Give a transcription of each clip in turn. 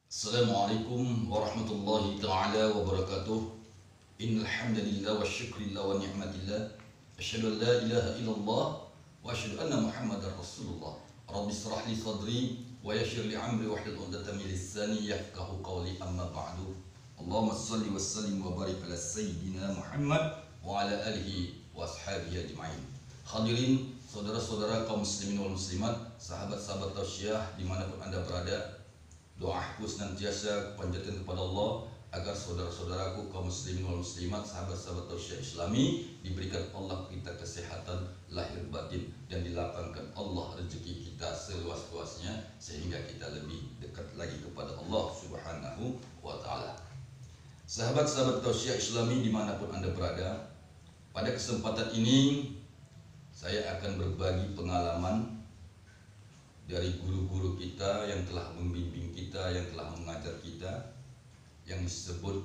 Assalamualaikum warahmatullahi ta'ala wabarakatuh. Innal hamdalillah wa syukrillah wa ni'matillah. Asyhadu an la ilaha illallah wa asyhadu anna Muhammadar Rasulullah. Rabbi israh li sadri wa yassir li amri wahlul 'uqdatam min lisani yafqahu qawli, amma ba'du. Allahumma shalli wa sallim wa barik ala sayyidina Muhammad wa ala alihi wa ashabihi ajma'in. Hadirin saudara-saudara kaum muslimin wal muslimat, sahabat-sahabat tausiah dimanapun Anda berada, doaku senantiasa panjatkan kepada Allah agar saudara-saudaraku kaum muslimin wal muslimat, sahabat-sahabat tausiah Islami diberikan Allah kita kesehatan lahir batin dan dilapangkan Allah rezeki kita seluas-luasnya sehingga kita lebih dekat lagi kepada Allah Subhanahu wa taala. Sahabat-sahabat tausiah Islami dimanapun Anda berada, pada kesempatan ini saya akan berbagi pengalaman dari guru-guru kita yang telah membimbing kita, yang telah mengajar kita, yang disebut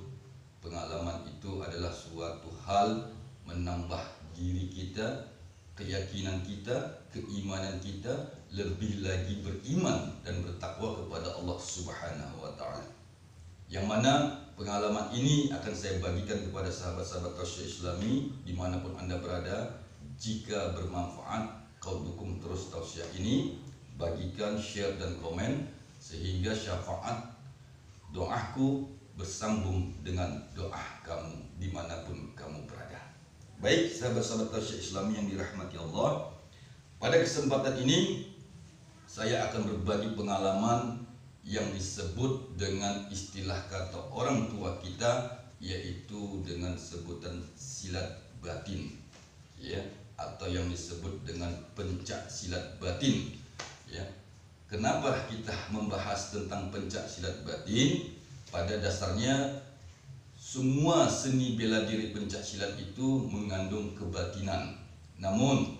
pengalaman itu adalah suatu hal menambah diri kita, keyakinan kita, keimanan kita, lebih lagi beriman dan bertakwa kepada Allah Subhanahu wa taala. Yang mana pengalaman ini akan saya bagikan kepada sahabat-sahabat tausiah Islami dimanapun Anda berada. Jika bermanfaat, kau dukung terus tausiah ini, bagikan, share dan komen sehingga syafaat doaku bersambung dengan doa kamu dimanapun kamu berada. Baik sahabat-sahabat tausiah Islami yang dirahmati Allah, pada kesempatan ini saya akan berbagi pengalaman yang disebut dengan istilah kata orang tua kita, yaitu dengan sebutan silat batin, ya, atau yang disebut dengan pencak silat batin. Ya, kenapa kita membahas tentang pencak silat batin? Pada dasarnya semua seni bela diri pencak silat itu mengandung kebatinan. Namun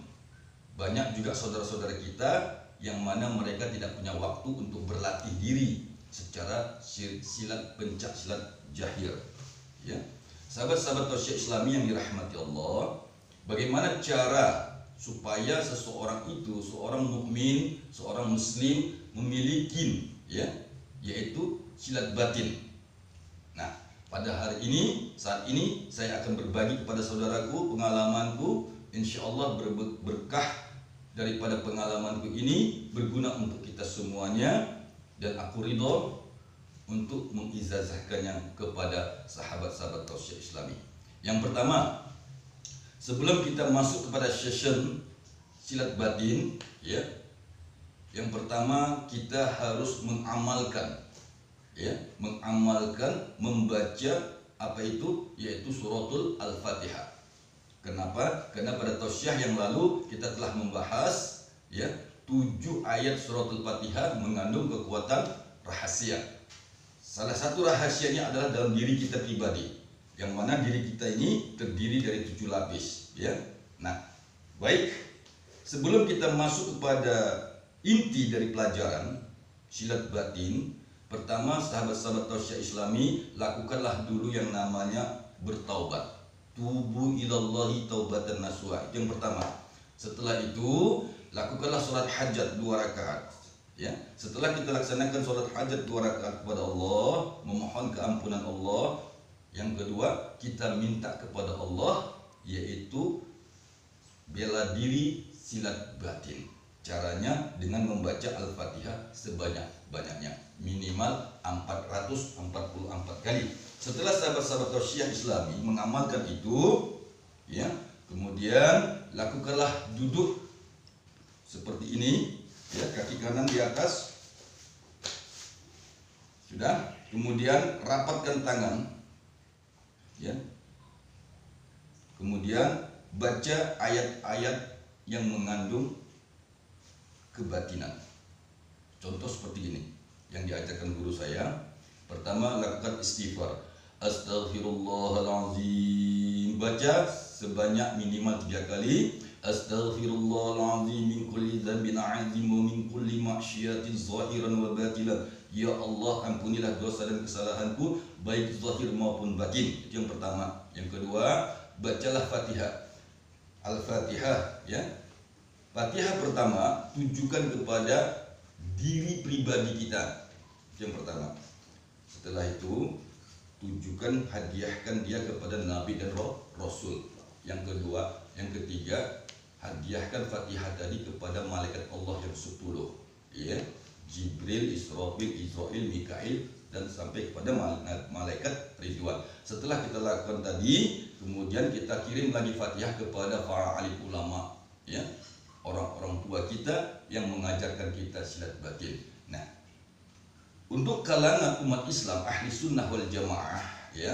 banyak juga saudara-saudara kita yang mana mereka tidak punya waktu untuk berlatih diri secara silat pencak silat jahir. Ya, sahabat-sahabat tausiah Islami yang dirahmati Allah, bagaimana cara supaya seseorang itu, seorang mukmin, seorang muslim memiliki, ya, yaitu silat batin. Nah, pada hari ini, saat ini saya akan berbagi kepada saudaraku pengalamanku, insya Allah berkah daripada pengalamanku ini berguna untuk kita semuanya, dan aku ridho untuk mengizazahkannya kepada sahabat-sahabat tausiah Islami. Yang pertama, sebelum kita masuk kepada session silat batin, ya, yang pertama kita harus mengamalkan, ya, membaca apa itu, yaitu suratul Al-Fatihah. Kenapa? Karena pada tausiah yang lalu kita telah membahas, ya, 7 ayat suratul Fatihah mengandung kekuatan rahasia. Salah satu rahasianya adalah dalam diri kita pribadi, yang mana diri kita ini terdiri dari 7 lapis, ya. Nah, baik, sebelum kita masuk kepada inti dari pelajaran silat batin, pertama sahabat-sahabat tausiah Islami, lakukanlah dulu yang namanya bertaubat. Tubu ilallahi taubatan nasuha. Itu yang pertama. Setelah itu lakukanlah sholat hajat 2 rakaat. Ya, setelah kita laksanakan sholat hajat 2 rakaat kepada Allah, memohon keampunan Allah. Yang kedua, kita minta kepada Allah, yaitu bela diri silat batin. Caranya dengan membaca Al-Fatihah sebanyak-banyaknya, minimal 444 kali. Setelah sahabat-sahabat tausiah Islami mengamalkan itu, ya, kemudian lakukanlah duduk seperti ini, ya, kaki kanan di atas. Sudah, kemudian rapatkan tangan, ya. Kemudian baca ayat-ayat yang mengandung kebatinan. Contoh seperti ini yang diajarkan guru saya. Pertama, lakukan istighfar. Astaghfirullahaladzim. Baca sebanyak minimal 3 kali. Astaghfirullahaladzim min kulli dzambin azim wa min kulli ma'syiatin zahiran wa batinan. Ya Allah, ampunilah dosa dan kesalahanku baik zahir maupun batin. Itu yang pertama. Yang kedua, bacalah Fatihah. Al-Fatihah, ya. Fatihah pertama tujukan kepada diri pribadi kita. Itu yang pertama. Setelah itu tujukan, hadiahkan dia kepada Nabi dan Rasul. Yang kedua, yang ketiga, hadiahkan Fatihah tadi kepada malaikat Allah yang 10, ya, Jibril, Israfil, Israil, Mikail, dan sampai kepada malaikat Ridwan. Setelah kita lakukan tadi, kemudian kita kirim lagi Fatihah kepada para alim ulama, ya, orang-orang tua kita yang mengajarkan kita silat batin. Nah, untuk kalangan umat Islam ahli sunnah wal jamaah, ya,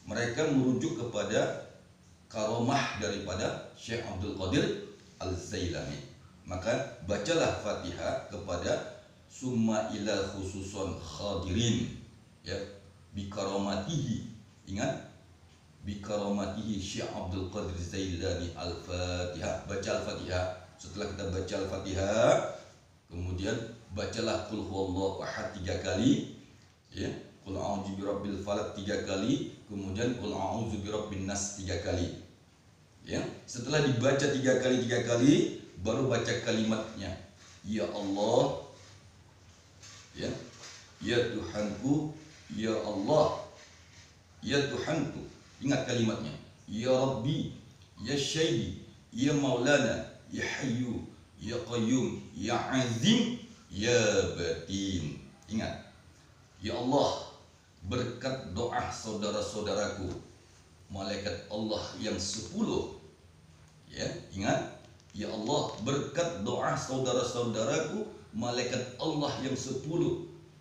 mereka merujuk kepada karomah daripada Syekh Abdul Qadir Al-Zailani. Maka bacalah Fatihah kepada summa ila khususon khadirin, ya, bikaromatihi. Ingat, bikaromatihi Syekh Abdul Qadir Zailani. Al-Fatihah. Baca Al-Fatihah. Setelah kita baca Al-Fatihah, kemudian bacalah Qul huwallahu ahad 3 kali, ya, Qul a'udzu birabbil falaq 3 kali, kemudian Qul a'udzu birabbin nas 3 kali. Ya, setelah dibaca 3 kali, baru baca kalimatnya. Ya Allah, ya, ya Tuhanku, ya Allah, ya Tuhanku. Ingat kalimatnya. Ya Rabbi, ya Syedi, ya Maulana, ya Hayyu, ya Qayyum, ya Azim, ya Batin. Ingat. Ya Allah, berkat doa saudara-saudaraku, malaikat Allah yang 10. Ya, ingat. Ya Allah, berkat doa saudara-saudaraku, malaikat Allah yang 10.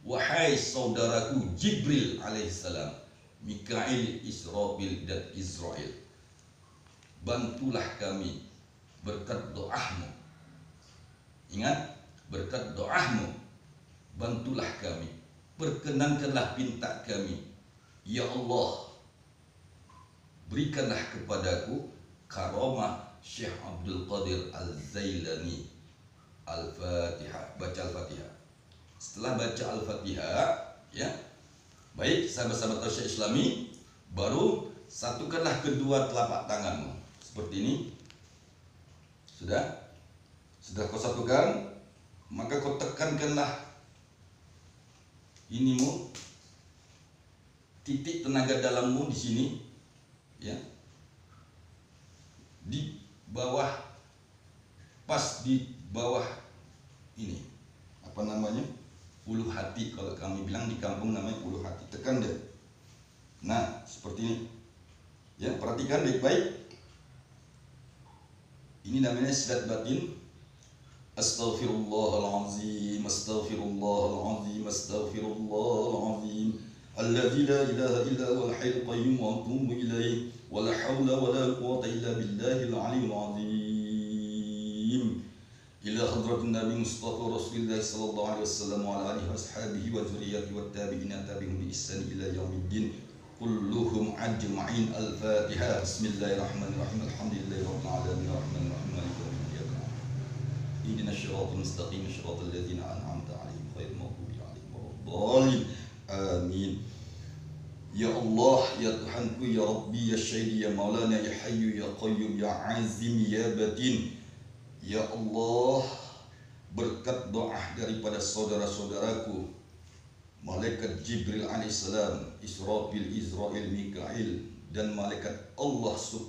Wahai saudaraku Jibril alaihissalam, Mikail, Israfil, dan Israel, bantulah kami berkat doamu. Ingat, berkat doamu, bantulah kami, perkenankanlah pinta kami. Ya Allah, berikanlah kepadaku karomah Syekh Abdul Qadir Al-Zailani. Al-Fatihah. Baca Al-Fatihah. Setelah baca Al-Fatihah, ya, baik sahabat-sahabat Tauhid Islami, baru satukanlah kedua telapak tanganmu seperti ini. Sudah kau satukan, maka kau tekankanlah inimu, titik tenaga dalammu di sini, ya, di bawah, pas di bawah ini, apa namanya, ulu hati, kalau kami bilang di kampung namanya ulu hati. Tekan deh. Nah, seperti ini, ya, perhatikan baik-baik. Ini namanya silat batin. Astaghfirullahalazim, astaghfirullahalazim, astaghfirullahalazim, alladzi la ilaha illa huwal hayyul qayyum wa atubu ilaihi wa la haula wa la quwwata illa billahil aliyyil azim. Ila hadratin Nabi Mustafa Rasulullah sallallahu alaihi wasallam wa ala alihi washabihi wa dzurriyyatihi wat tabi'ina tabi'ihim bi ihsan ila yaumiddin kulluhum ajma'in. Al-Fatihah. Bismillahirrahmanirrahim. Alhamdulillahi rabbil alamin arrahmanir rahim maliki yaumiddin. Ihdinas siratal mustaqim siratal ladzina an'amta 'alaihim ghairil maghdubi 'alaihim waladdallin. Amin. Ya Allah, ya Tuhanku, ya Rabbi, ya Syedi, ya Maulana, ya Hayyu, ya Qayyum, ya Azim, ya Batin. Ya Allah, berkat doa daripada saudara-saudaraku, malaikat Jibril alaihissalam, Israfil, Israel, Mikail, dan malaikat Allah 10,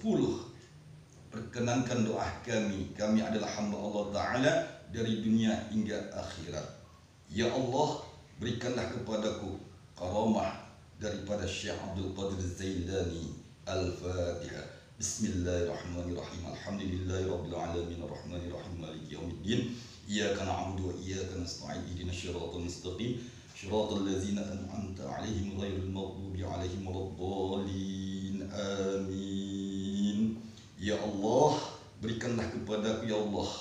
perkenankan doa kami. Kami adalah hamba Allah Ta'ala dari dunia hingga akhirat. Ya Allah, berikanlah kepadaku karamah daripada Syekh Abdul Qadir Zailani. Al-Fatihah. Bismillahirrahmanirrahim. Alhamdulillahi rabbil alamin arrahmanir rahim maliki yaumiddin. Iyyaka na'budu wa iyyaka nasta'in. Ihdinas siratal mustaqim siratal ladzina an'amta 'alaihim ghairil maghdubi 'alaihim waladdallin. Amin. Ya Allah, berikanlah kepadaku ya Allah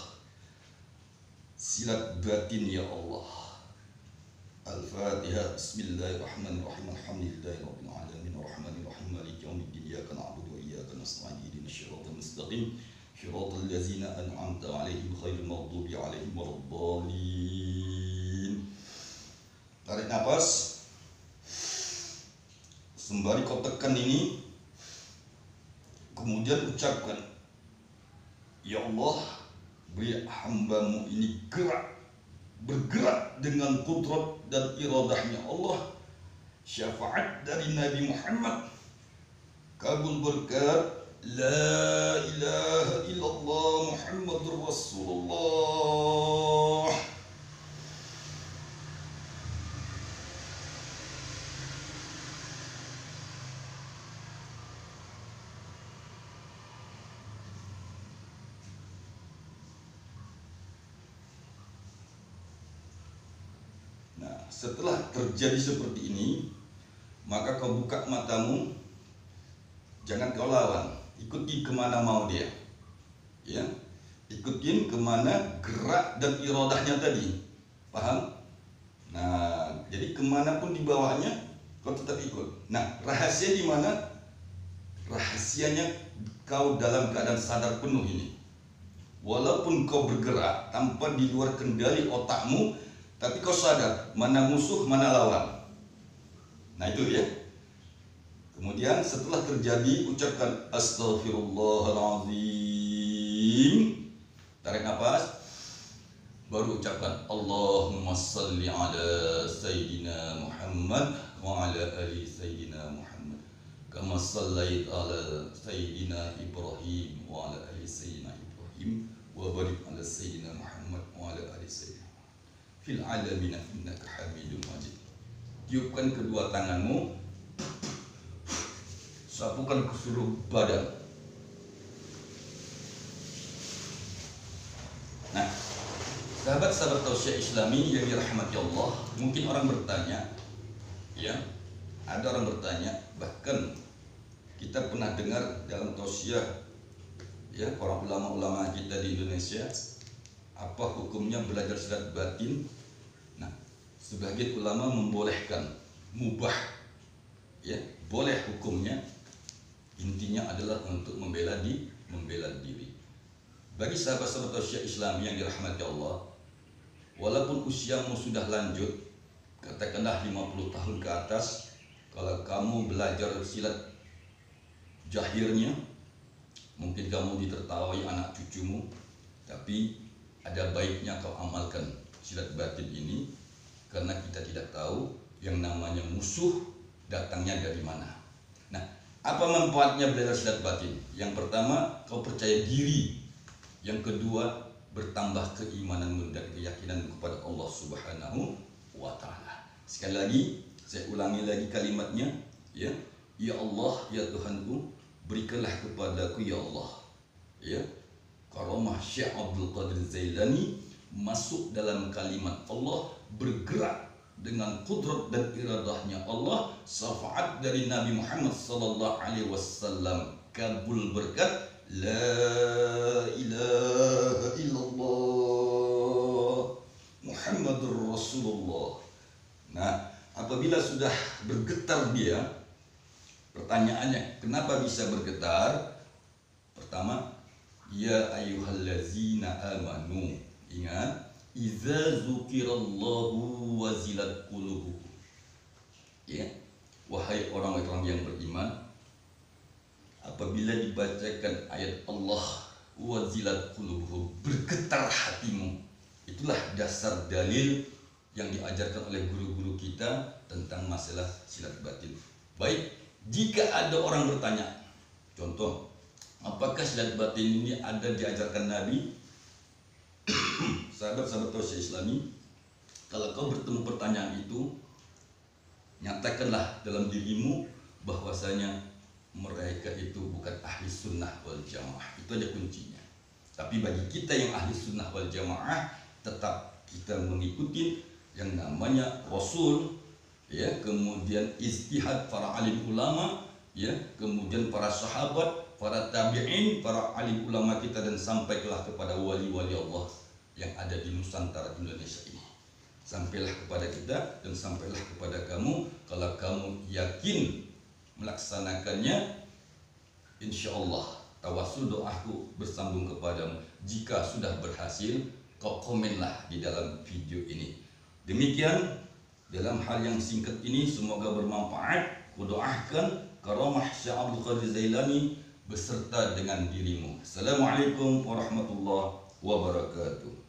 silat batin ya Allah. Al-Fatihah. Bismillahirrahmanirrahim. Alhamdulillahi rabbil alamin arrahmanir rahim maliki yaumiddin. Iyyaka na'budu wa iyyaka nasta'in. Ihdinas siratal mustaqim siratal ladzina an'amta 'alaihim ghairil maghdubi 'alaihim waladdallin. Tarik nafas. Sembari kau tekan ini, kemudian ucapkan, ya Allah, beri hambamu ini bergerak dengan kudrat dan iradahnya Allah, syafaat dari Nabi Muhammad, kabul berkat La ilaha illallah Muhammadur Rasulullah. Nah, setelah terjadi seperti ini, maka kau buka matamu, jangan kau lawan. Ikuti kemana mau dia, ya, ikutin kemana gerak dan irodahnya tadi, paham? Nah, jadi kemanapun dibawanya kau tetap ikut. Nah, rahasia di mana? Rahasianya kau dalam keadaan sadar penuh ini. Walaupun kau bergerak tanpa di luar kendali otakmu, tapi kau sadar mana musuh, mana lawan. Nah itu ya. Kemudian setelah terjadi, ucapkan Astaghfirullahaladzim. Tarik nafas. Baru ucapkan Allahumma salli ala Sayyidina Muhammad wa ala ali Sayyidina Muhammad kama sallait ala Sayyidina Ibrahim wa ala ali Sayyidina Ibrahim wa barik ala Sayyidina Muhammad wa ala ali Sayyidina fil alamina innaka hamidun majid. Tiupkan kedua tanganmu, sapukan ke seluruh badan. Nah, sahabat-sahabat tausiah Islami yang dirahmati Allah, mungkin orang bertanya, ya, ada orang bertanya, bahkan kita pernah dengar dalam tausiah, ya, para ulama-ulama kita di Indonesia, apa hukumnya belajar silat batin? Nah, sebagian ulama membolehkan, mubah, ya, boleh hukumnya. Intinya adalah untuk membela diri. Bagi sahabat-sahabat tausiah Islam yang dirahmati Allah, walaupun usiamu sudah lanjut, katakanlah 50 tahun ke atas, kalau kamu belajar silat jahirnya, mungkin kamu ditertawai anak cucumu, tapi ada baiknya kau amalkan silat batin ini, karena kita tidak tahu yang namanya musuh datangnya dari mana. Nah, apa manfaatnya belajar silat batin? Yang pertama, kau percaya diri. Yang kedua, bertambah keimanan dan keyakinan kepada Allah Subhanahu wa Ta'ala. Sekali lagi, saya ulangi lagi kalimatnya, ya. Ya Allah, ya Tuhanku, berikanlah kepadaku ya Allah, ya, karamah Syekh Abdul Qadir Zailani masuk dalam kalimat Allah, bergerak dengan kudrat dan iradahnya Allah, syafaat dari Nabi Muhammad sallallahu alaihi wasallam, kabul berkat la ilaha illallah Muhammadur Rasulullah. Nah, apabila sudah bergetar dia, pertanyaannya, kenapa bisa bergetar? Pertama, ya ayyuhallazina amanu, ingat, iza zukirallahu wazilat qulubukum, ya, wahai orang-orang yang beriman, apabila dibacakan ayat Allah, wazilat qulubukum, bergetar hatimu. Itulah dasar dalil yang diajarkan oleh guru-guru kita tentang masalah silat batin. Baik, jika ada orang bertanya, contoh, apakah silat batin ini ada diajarkan Nabi? Sahabat-sahabat tausiah Islami, kalau kau bertemu pertanyaan itu, nyatakanlah dalam dirimu bahwasanya mereka itu bukan ahli sunnah wal jamaah. Itu aja kuncinya. Tapi bagi kita yang ahli sunnah wal jamaah, tetap kita mengikuti yang namanya Rasul, ya, kemudian ijtihad para alim ulama, ya, kemudian para sahabat, para tabi'in, para alim ulama kita, dan sampailah kepada wali-wali Allah yang ada di Nusantara Indonesia ini. Sampailah kepada kita dan sampailah kepada kamu. Kalau kamu yakin melaksanakannya, insya Allah tawasul doaku bersambung kepadamu. Jika sudah berhasil, kau komenlah di dalam video ini. Demikian dalam hal yang singkat ini, semoga bermanfaat. Kudoakan karamah Syekh Abdul Qadir Zailani beserta dengan dirimu. Assalamualaikum warahmatullahi wabarakatuh.